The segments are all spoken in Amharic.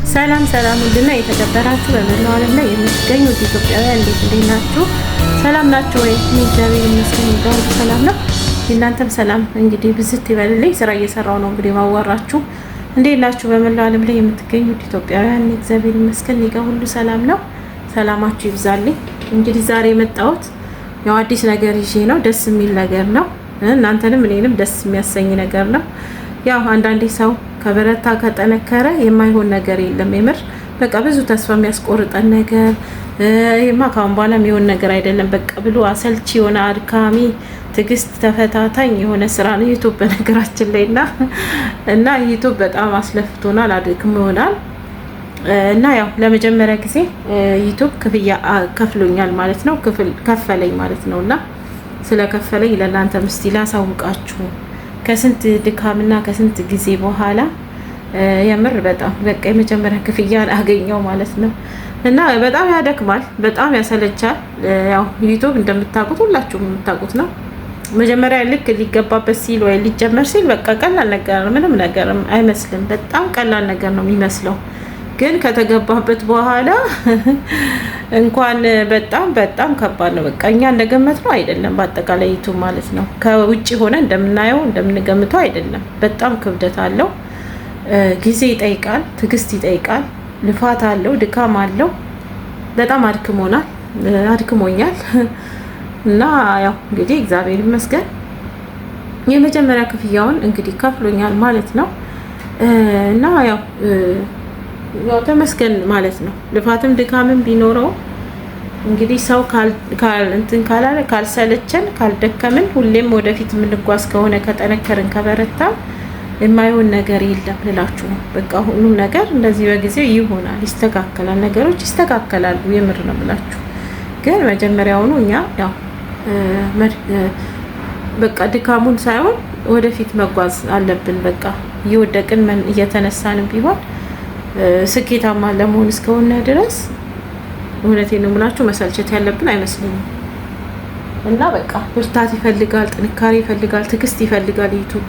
ሰላም ሰላም ውድና የተከበራችሁ በመላው ዓለም ላይ የምትገኙ ኢትዮጵያውያን እንዴት ናችሁ? ሰላም ናችሁ ወይ? እግዚአብሔር ይመስገን ሁሉ ሰላም ነው። እናንተም ሰላም እንግዲህ ብዝት ይበልልኝ። ስራ እየሰራው ነው እንግዲህ ማዋራችሁ። እንዴት ናችሁ? በመላው ዓለም ላይ የምትገኙ ኢትዮጵያውያን እግዚአብሔር ይመስገን ይጋ ሁሉ ሰላም ነው። ሰላማችሁ ይብዛልኝ። እንግዲህ ዛሬ የመጣሁት ያው አዲስ ነገር ይዤ ነው። ደስ የሚል ነገር ነው። እናንተንም እኔንም ደስ የሚያሰኝ ነገር ነው። ያው አንዳንዴ ሰው ከበረታ ከጠነከረ የማይሆን ነገር የለም። የምር በቃ ብዙ ተስፋ የሚያስቆርጠን ነገር ይሄማ ካሁን በኋላ የሚሆን ነገር አይደለም በቃ ብሎ አሰልቺ የሆነ አድካሚ ትዕግስት ተፈታታኝ የሆነ ስራ ነው ዩቲዩብ በነገራችን ላይ እና ዩቲዩብ በጣም አስለፍቶናል፣ አድክም ይሆናል እና ያው ለመጀመሪያ ጊዜ ዩቲዩብ ክፍያ ከፍሎኛል ማለት ነው፣ ከፈለኝ ማለት ነው። እና ስለከፈለኝ ለእናንተ ምስቲ ላሳውቃችሁ ከስንት ድካምና ከስንት ጊዜ በኋላ የምር በጣም በቃ የመጀመሪያ ክፍያ አገኘው ማለት ነው። እና በጣም ያደክማል፣ በጣም ያሰለቻል። ያው ዩቲዩብ እንደምታውቁት ሁላችሁም የምታውቁት ነው። መጀመሪያ ልክ ሊገባበት ሲል ወይ ሊጀመር ሲል በቃ ቀላል ነገር ምንም ነገር አይመስልም። በጣም ቀላል ነገር ነው የሚመስለው፣ ግን ከተገባበት በኋላ እንኳን በጣም ከባድ ነው። በቃ እኛ እንደገመት ነው አይደለም። በአጠቃላይ ዩቲዩብ ማለት ነው ከውጭ ሆነ እንደምናየው እንደምንገምተው አይደለም። በጣም ክብደት አለው፣ ጊዜ ይጠይቃል፣ ትዕግስት ይጠይቃል፣ ልፋት አለው፣ ድካም አለው። በጣም አድክሞኛል እና ያው እንግዲህ እግዚአብሔር ይመስገን የመጀመሪያ ክፍያውን እንግዲህ ከፍሎኛል ማለት ነው። እና ያው ተመስገን ማለት ነው። ልፋትም ድካምም ቢኖረው እንግዲህ ሰው እንትን ካላለ ካልሰለቸን ካልደከምን ሁሌም ወደፊት የምንጓዝ ከሆነ ከጠነከርን ከበረታ የማይሆን ነገር የለም ልላችሁ ነው። በቃ ሁሉም ነገር እንደዚህ በጊዜው ይሆናል፣ ይስተካከላል፣ ነገሮች ይስተካከላሉ። የምር ነው ብላችሁ ግን መጀመሪያውኑ እኛ ያው በቃ ድካሙን ሳይሆን ወደፊት መጓዝ አለብን። በቃ እየወደቅን እየተነሳንም ቢሆን ስኬታማ ለመሆን እስከሆነ ድረስ እውነቴን ነው የምላችሁ መሰልቸት ያለብን አይመስለኝም። እና በቃ ብርታት ይፈልጋል፣ ጥንካሬ ይፈልጋል፣ ትዕግስት ይፈልጋል። ዩቲዩብ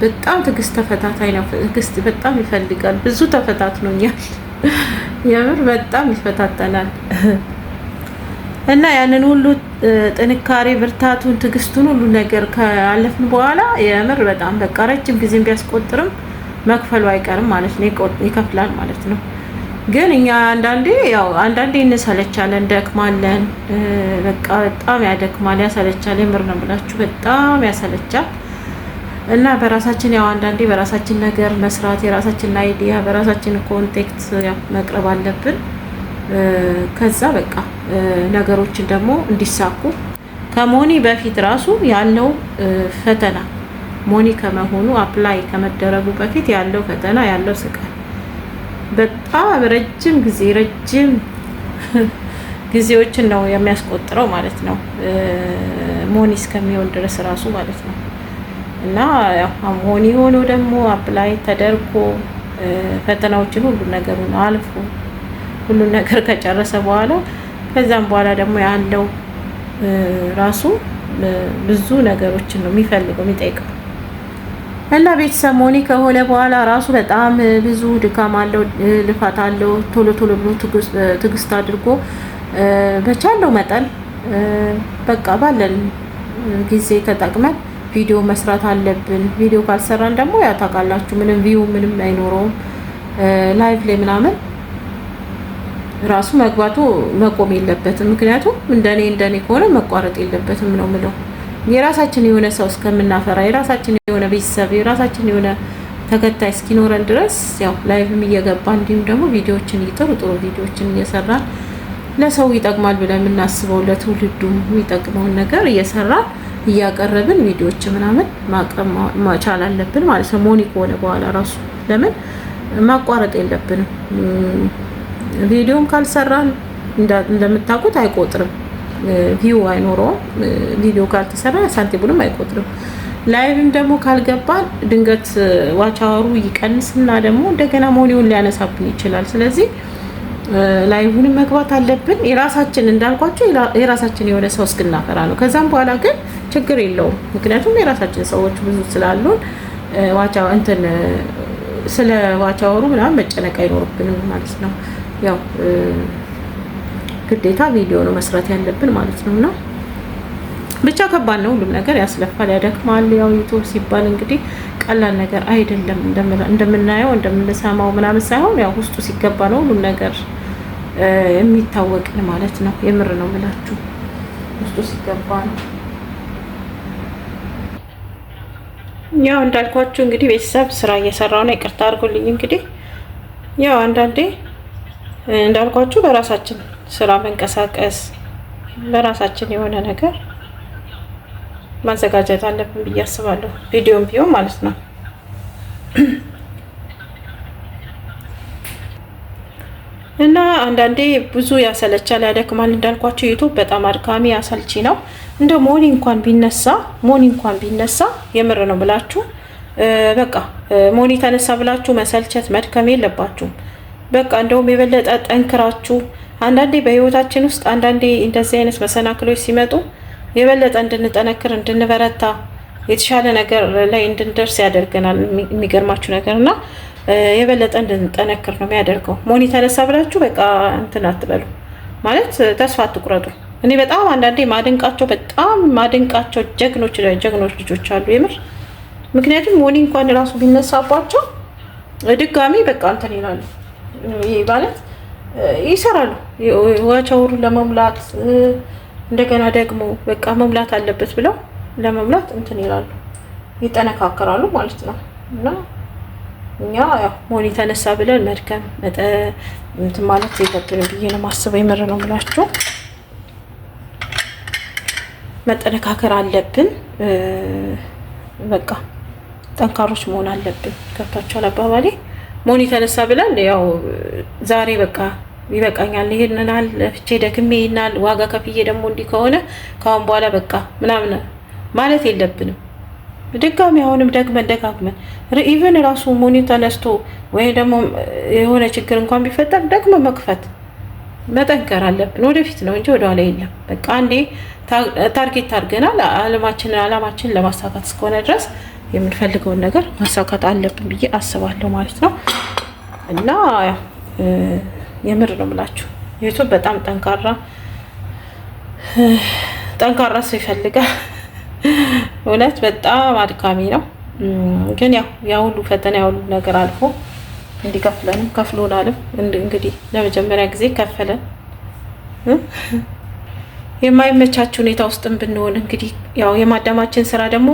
በጣም ትዕግስት ተፈታታይ ነው። ትዕግስት በጣም ይፈልጋል። ብዙ ተፈታትኖኛል፣ የምር በጣም ይፈታተናል። እና ያንን ሁሉ ጥንካሬ፣ ብርታቱን፣ ትዕግስቱን ሁሉ ነገር ካለፍን በኋላ የምር በጣም በቃ ረጅም ጊዜ ቢያስቆጥርም መክፈሉ አይቀርም ማለት ነው። ይከፍላል ማለት ነው። ግን እኛ አንዳንዴ እንሰለቻለን፣ ደክማለን። በቃ በጣም ያደክማል፣ ያሰለቻል። የምር ነው ብላችሁ በጣም ያሰለቻል። እና በራሳችን አንዳንዴ በራሳችን ነገር መስራት፣ የራሳችን አይዲያ በራሳችን ኮንቴክስት መቅረብ አለብን። ከዛ በቃ ነገሮችን ደግሞ እንዲሳኩ ከመሆኔ በፊት ራሱ ያለው ፈተና ሞኒ ከመሆኑ አፕላይ ከመደረጉ በፊት ያለው ፈተና ያለው ስቃይ በጣም ረጅም ጊዜዎችን ነው የሚያስቆጥረው ማለት ነው። ሞኒ እስከሚሆን ድረስ ራሱ ማለት ነው። እና ያው ሞኒ ሆኖ ደግሞ አፕላይ ተደርጎ ፈተናዎችን ሁሉ ነገሩን አልፎ ሁሉ ነገር ከጨረሰ በኋላ ከዛም በኋላ ደግሞ ያለው ራሱ ብዙ ነገሮችን ነው የሚጠይቀው። እና ቤተሰብ ሞኒ ከሆነ በኋላ ራሱ በጣም ብዙ ድካም አለው፣ ልፋት አለው። ቶሎ ብሎ ትዕግስት አድርጎ በቻለው መጠን በቃ ባለን ጊዜ ተጠቅመን ቪዲዮ መስራት አለብን። ቪዲዮ ካልሰራን ደግሞ ያው ታውቃላችሁ ምንም ቪው ምንም አይኖረውም። ላይቭ ላይ ምናምን ራሱ መግባቱ መቆም የለበትም። ምክንያቱም እንደኔ ከሆነ መቋረጥ የለበትም ነው የምለው። የራሳችን የሆነ ሰው እስከምናፈራ የራሳችን የሆነ ቤተሰብ የራሳችን የሆነ ተከታይ እስኪኖረን ድረስ ያው ላይቭም እየገባ እንዲሁም ደግሞ ቪዲዮዎችን ጥሩ ቪዲዮዎችን እየሰራን ለሰው ይጠቅማል ብለን የምናስበው ለትውልዱ የሚጠቅመውን ነገር እየሰራን እያቀረብን ቪዲዮዎች ምናምን ማቅረብ መቻል አለብን ማለት ነው። ሞኒ ከሆነ በኋላ ራሱ ለምን ማቋረጥ የለብንም። ቪዲዮም ካልሰራን እንደምታውቁት አይቆጥርም፣ ቪው አይኖረውም። ቪዲዮ ካልተሰራ ሳንቲሙንም አይቆጥርም። ላይቭም ደግሞ ካልገባን ድንገት ዋቻወሩ ይቀንስና ደግሞ እንደገና ሞኒውን ሊያነሳብን ይችላል። ስለዚህ ላይቭንም መግባት አለብን። የራሳችን እንዳልኳቸው የራሳችን የሆነ ሰው እስክናፈራ ነው። ከዛም በኋላ ግን ችግር የለውም። ምክንያቱም የራሳችን ሰዎች ብዙ ስላሉን ስለ ዋቻወሩ ምናምን መጨነቅ አይኖርብንም ማለት ነው። ያው ግዴታ ቪዲዮ ነው መስራት ያለብን ማለት ነው። እና ብቻ ከባድ ነው፣ ሁሉም ነገር ያስለፋል፣ ያደክማል። ያው ዩቱብ ሲባል እንግዲህ ቀላል ነገር አይደለም፣ እንደምናየው እንደምንሰማው ምናምን ሳይሆን ያው ውስጡ ሲገባ ነው ሁሉም ነገር የሚታወቅ ማለት ነው። የምር ነው የምላችሁ፣ ውስጡ ሲገባ ነው። ያው እንዳልኳችሁ እንግዲህ ቤተሰብ ስራ እየሰራው ነው፣ ይቅርታ አድርጉልኝ። እንግዲህ ያው አንዳንዴ እንዳልኳችሁ በራሳችን ስራ መንቀሳቀስ፣ በራሳችን የሆነ ነገር ማዘጋጀት አለብን ብዬ አስባለሁ። ቪዲዮም ቢሆን ማለት ነው። እና አንዳንዴ ብዙ ያሰለቻል፣ ያደክማል። እንዳልኳችሁ ዩቱብ በጣም አድካሚ አሰልቺ ነው። እንደ ሞኒ እንኳን ቢነሳ የምር ነው ብላችሁ በቃ ሞኒ ተነሳ ብላችሁ መሰልቸት መድከም የለባችሁም። በቃ እንደውም የበለጠ ጠንክራችሁ አንዳንዴ በህይወታችን ውስጥ አንዳንዴ እንደዚህ አይነት መሰናክሎች ሲመጡ የበለጠ እንድንጠነክር እንድንበረታ የተሻለ ነገር ላይ እንድንደርስ ያደርገናል። የሚገርማችሁ ነገር እና የበለጠ እንድንጠነክር ነው የሚያደርገው። ሞኒ ተነሳ ብላችሁ በቃ እንትን አትበሉ ማለት ተስፋ አትቁረጡ። እኔ በጣም አንዳንዴ ማደንቃቸው ጀግኖች ልጆች አሉ የምር። ምክንያቱም ሞኒ እንኳን ራሱ ቢነሳባቸው ድጋሚ በቃ እንትን ይላሉ ማለት ይሰራሉ። ዋቻወሩን ለመሙላት እንደገና ደግሞ በቃ መሙላት አለበት ብለው ለመሙላት እንትን ይላሉ፣ ይጠነካከራሉ ማለት ነው። እና እኛ ያው ሞኒ ተነሳ ብለን መድከም እንትን ማለት የለብንም ብዬ ነው የማስበው። የምር ነው የምላችሁ፣ መጠነካከር አለብን። በቃ ጠንካሮች መሆን አለብን። ገብታችኋል አባባሌ? ሞኒ ተነሳ ብለን ያው ዛሬ በቃ ይበቃኛል፣ ይሄንናል ለፍቼ ደግሜ ይናል ዋጋ ከፍዬ ደግሞ እንዲህ ከሆነ ካሁን በኋላ በቃ ምናምን ማለት የለብንም። ድጋሚ አሁንም ደጋግመን ኢቨን ራሱ ሞኒ ተነስቶ ወይ ደግሞ የሆነ ችግር እንኳን ቢፈጠር ደግሞ መክፈት መጠንከር አለብን። ወደፊት ነው እንጂ ወደኋላ የለም። በቃ አንዴ ታርጌት አድርገናል። አላማችን ለማሳካት እስከሆነ ድረስ የምንፈልገውን ነገር ማሳካት አለብን ብዬ አስባለሁ ማለት ነው። እና የምር ነው የምላችሁ ዩቱብ በጣም ጠንካራ ሰው ይፈልጋል። እውነት በጣም አድካሚ ነው። ግን ያው ሁሉ ፈተና ያው ሁሉ ነገር አልፎ እንዲከፍለንም ከፍሎናልም። እንግዲህ ለመጀመሪያ ጊዜ ከፈለን። የማይመቻች ሁኔታ ውስጥም ብንሆን እንግዲህ ያው የማዳማችን ስራ ደግሞ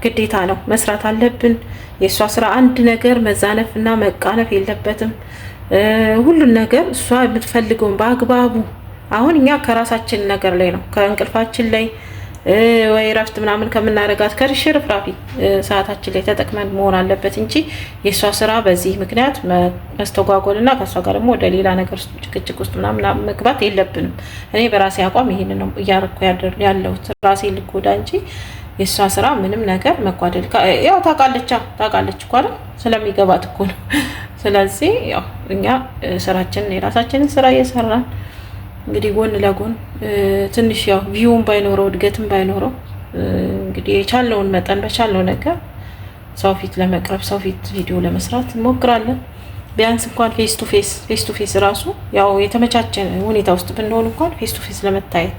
ግዴታ ነው፣ መስራት አለብን። የእሷ ስራ አንድ ነገር መዛነፍ እና መቃነፍ የለበትም። ሁሉን ነገር እሷ የምትፈልገውን በአግባቡ አሁን እኛ ከራሳችን ነገር ላይ ነው ከእንቅልፋችን ላይ ወይ ረፍት ምናምን ከምናረጋት ከሽርፍራፊ ሰዓታችን ላይ ተጠቅመን መሆን አለበት እንጂ የእሷ ስራ በዚህ ምክንያት መስተጓጎል እና ከእሷ ጋር ደግሞ ወደ ሌላ ነገር ጭቅጭቅ ውስጥ ምናምን መግባት የለብንም። እኔ በራሴ አቋም ይሄን ነው እያረኩ ያለሁት፣ ራሴ ልጎዳ እንጂ የእሷ ስራ ምንም ነገር መጓደል ያው ታውቃለች እኮ አይደል? ስለሚገባት እኮ ነው። ስለዚህ ያው እኛ ስራችንን የራሳችንን ስራ እየሰራን እንግዲህ ጎን ለጎን ትንሽ ያው ቪውም ባይኖረው እድገትም ባይኖረው እንግዲህ የቻልነውን መጠን በቻልነው ነገር ሰው ፊት ለመቅረብ ሰው ፊት ቪዲዮ ለመስራት እንሞክራለን። ቢያንስ እንኳን ፌስ ቱ ፌስ ራሱ ያው የተመቻቸ ሁኔታ ውስጥ ብንሆን እንኳን ፌስ ቱ ፌስ ለመታየት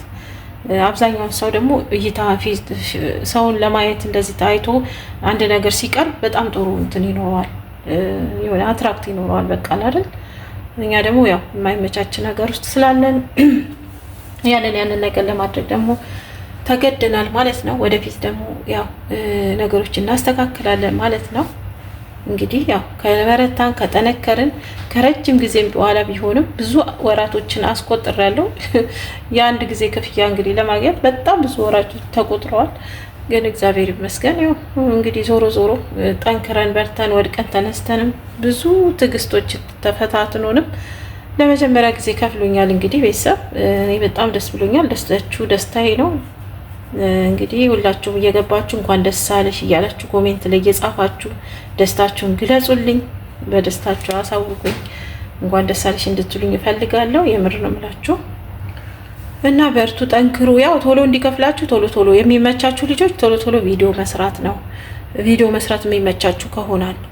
አብዛኛውን ሰው ደግሞ እይታ ሰውን ለማየት እንደዚህ ታይቶ አንድ ነገር ሲቀርብ በጣም ጥሩ እንትን ይኖረዋል፣ የሆነ አትራክት ይኖረዋል። በቃ አይደል? እኛ ደግሞ ያው የማይመቻች ነገር ውስጥ ስላለን ያንን ነገር ለማድረግ ደግሞ ተገደናል ማለት ነው። ወደፊት ደግሞ ያው ነገሮች እናስተካክላለን ማለት ነው። እንግዲህ ያው ከበረታን ከጠነከርን ከረጅም ጊዜም በኋላ ቢሆንም ብዙ ወራቶችን አስቆጥሬያለሁ። የአንድ ጊዜ ክፍያ እንግዲህ ለማግኘት በጣም ብዙ ወራቶች ተቆጥረዋል። ግን እግዚአብሔር ይመስገን ያው እንግዲህ ዞሮ ጠንክረን በርተን ወድቀን ተነስተንም ብዙ ትዕግስቶች ተፈታትኖንም ለመጀመሪያ ጊዜ ከፍሎኛል። እንግዲህ ቤተሰብ እኔ በጣም ደስ ብሎኛል። ደስታችሁ ደስታዬ ነው። እንግዲህ ሁላችሁም እየገባችሁ እንኳን ደስ አለሽ እያላችሁ ኮሜንት ላይ እየጻፋችሁ ደስታችሁን ግለጹልኝ፣ በደስታችሁ አሳውቁኝ። እንኳን ደስ አለሽ እንድትሉኝ እፈልጋለሁ። የምር ነው የምላችሁ እና በርቱ፣ ጠንክሩ። ያው ቶሎ እንዲከፍላችሁ ቶሎ የሚመቻችሁ ልጆች ቶሎ ቪዲዮ መስራት ነው። ቪዲዮ መስራት የሚመቻችሁ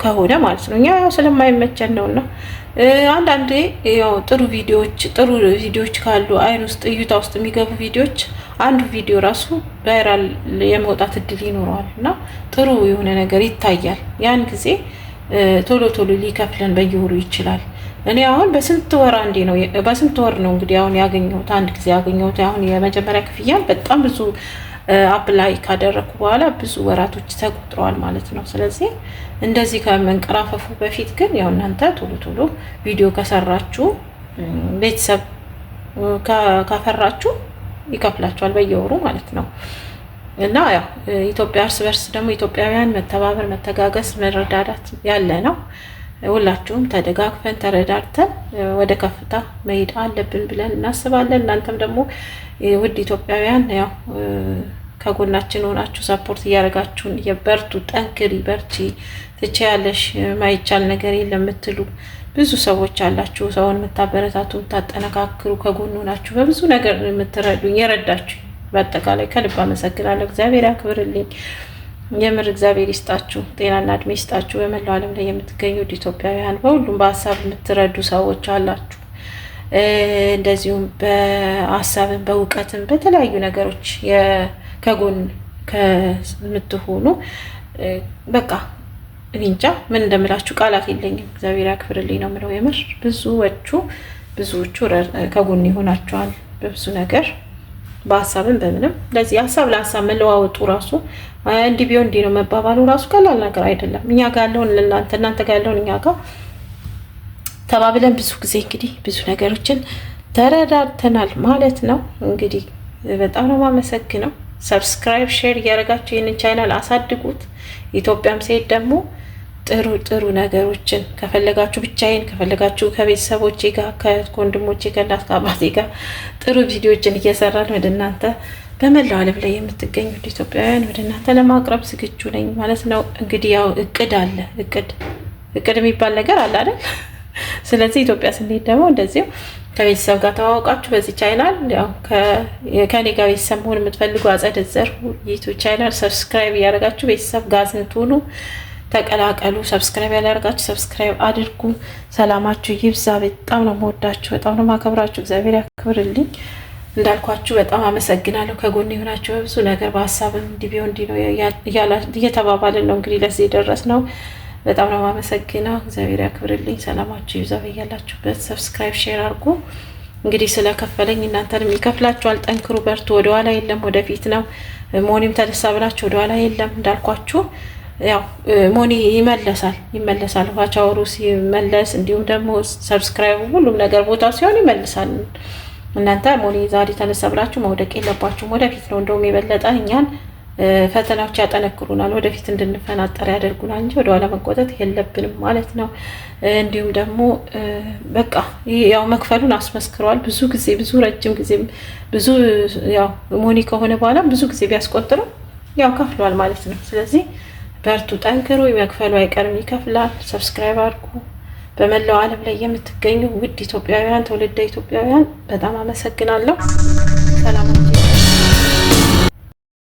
ከሆነ ማለት ነው። እኛ ያው ስለማይመቸን ነውና አንዳንዴ ያው ጥሩ ቪዲዮዎች ካሉ አይን ውስጥ እይታ ውስጥ የሚገቡ ቪዲዮዎች አንዱ ቪዲዮ ራሱ ቫይራል የመውጣት እድል ይኖረዋል እና ጥሩ የሆነ ነገር ይታያል። ያን ጊዜ ቶሎ ሊከፍለን በየወሩ ይችላል። እኔ አሁን በስንት ወር ነው እንግዲህ አሁን ያገኘሁት፣ አንድ ጊዜ ያገኘሁት። አሁን የመጀመሪያ ክፍያን በጣም ብዙ አፕላይ ካደረኩ በኋላ ብዙ ወራቶች ተቆጥረዋል ማለት ነው። ስለዚህ እንደዚህ ከመንቀራፈፉ በፊት ግን ያው እናንተ ቶሎ ቪዲዮ ከሰራችሁ ቤተሰብ ካፈራችሁ ይከፍላችኋል በየወሩ ማለት ነው። እና ያው ኢትዮጵያ እርስ በርስ ደግሞ ኢትዮጵያውያን መተባበር፣ መተጋገስ፣ መረዳዳት ያለ ነው። ሁላችሁም ተደጋግፈን ተረዳድተን ወደ ከፍታ መሄድ አለብን ብለን እናስባለን። እናንተም ደግሞ ውድ ኢትዮጵያውያን ያው ከጎናችን ሆናችሁ ሰፖርት እያደረጋችሁን የበርቱ፣ ጠንክሪ፣ በርቺ፣ ትችያለሽ፣ ማይቻል ነገር የለም የምትሉ ብዙ ሰዎች አላችሁ። ሰውን የምታበረታቱ፣ የምታጠነካክሩ፣ ከጎን ሆናችሁ በብዙ ነገር የምትረዱኝ የረዳችሁ በአጠቃላይ ከልብ አመሰግናለሁ። እግዚአብሔር ያክብርልኝ። የምር እግዚአብሔር ይስጣችሁ፣ ጤናና እድሜ ይስጣችሁ። በመላው ዓለም ላይ የምትገኙ ኢትዮጵያውያን በሁሉም በሀሳብ የምትረዱ ሰዎች አላችሁ። እንደዚሁም በሀሳብም በእውቀትም በተለያዩ ነገሮች ከጎን ከምትሆኑ በቃ እንጃ ምን እንደምላችሁ ቃላት የለኝም። እግዚአብሔር ያክብርልኝ ነው የምለው። የምር ብዙዎቹ ከጎን ይሆናችኋል በብዙ ነገር በሀሳብም በምንም። ለዚህ ሀሳብ ለሀሳብ መለዋወጡ ራሱ እንዲህ ቢሆን እንዲህ ነው መባባሉ ራሱ ቀላል ነገር አይደለም። እኛ ጋር ያለውን ለእናንተ፣ እናንተ ጋር ያለውን እኛ ጋር ተባብለን ብዙ ጊዜ እንግዲህ ብዙ ነገሮችን ተረዳድተናል ማለት ነው። እንግዲህ በጣም ነው የማመሰግነው። ሰብስክራይብ፣ ሼር እያደረጋችሁ ይህንን ቻናል አሳድጉት። ኢትዮጵያም ሲሄድ ደግሞ ጥሩ ነገሮችን ከፈለጋችሁ ብቻዬን ከፈለጋችሁ ከቤተሰቦቼ ጋር ከወንድሞቼ ከእናት ከአባቴ ጋር ጥሩ ቪዲዮዎችን እየሰራን ወደ እናንተ በመላው ዓለም ላይ የምትገኙ ኢትዮጵያውያን ወደ እናንተ ለማቅረብ ዝግጁ ነኝ ማለት ነው። እንግዲህ ያው እቅድ አለ፣ እቅድ የሚባል ነገር አለ አይደል? ስለዚህ ኢትዮጵያ ስንሄድ ደግሞ እንደዚሁ ከቤተሰብ ጋር ተዋወቃችሁ በዚህ ቻናል ያው ከኔ ጋር ቤተሰብ መሆን የምትፈልጉ አጸደ ዘርሁ ዩቲዩብ ቻናል ሰብስክራይብ እያደረጋችሁ ቤተሰብ ጋር እንትኑ ተቀላቀሉ። ሰብስክራይብ ያላደረጋችሁ ሰብስክራይብ አድርጉ። ሰላማችሁ ይብዛ። በጣም ነው የምወዳችሁ፣ በጣም ነው የማከብራችሁ። እግዚአብሔር ያክብርልኝ። እንዳልኳችሁ በጣም አመሰግናለሁ። ከጎን የሆናችሁ በብዙ ነገር በሀሳብም እንዲህ ቢሆን እንዲህ ነው እየተባባልን ነው እንግዲህ ለዚህ የደረስ ነው። በጣም ነው የማመሰግነው። እግዚአብሔር ያክብርልኝ። ሰላማችሁ ይብዛ በያላችሁበት። ሰብስክራይብ ሼር አድርጉ። እንግዲህ ስለከፈለኝ እናንተንም ይከፍላችኋል። ጠንክሩ፣ በርቱ። ወደኋላ የለም ወደፊት ነው። ሞኒም ተነሳ ብላችሁ ወደኋላ የለም። እንዳልኳችሁ ያው ሞኒ ይመለሳል። ዋቻወሩ ሲመለስ እንዲሁም ደግሞ ሰብስክራይብ ሁሉም ነገር ቦታ ሲሆን ይመልሳል። እናንተ ሞኒ ዛሬ ተነሳ ብላችሁ መውደቅ የለባችሁም። ወደፊት ነው እንደውም የበለጠ እኛን ፈተናዎች ያጠነክሩናል፣ ወደፊት እንድንፈናጠር ያደርጉናል እንጂ ወደኋላ መቆጠጥ የለብንም ማለት ነው። እንዲሁም ደግሞ በቃ ያው መክፈሉን አስመስክረዋል። ብዙ ጊዜ ረጅም ጊዜ ብዙ ያው ሞኒ ከሆነ በኋላ ብዙ ጊዜ ቢያስቆጥረው ያው ከፍሏል ማለት ነው። ስለዚህ በርቱ፣ ጠንክሩ። መክፈሉ አይቀርም፣ ይከፍላል። ሰብስክራይብ አድርጉ። በመላው ዓለም ላይ የምትገኙ ውድ ኢትዮጵያውያን፣ ትውልደ ኢትዮጵያውያን በጣም አመሰግናለሁ። ሰላም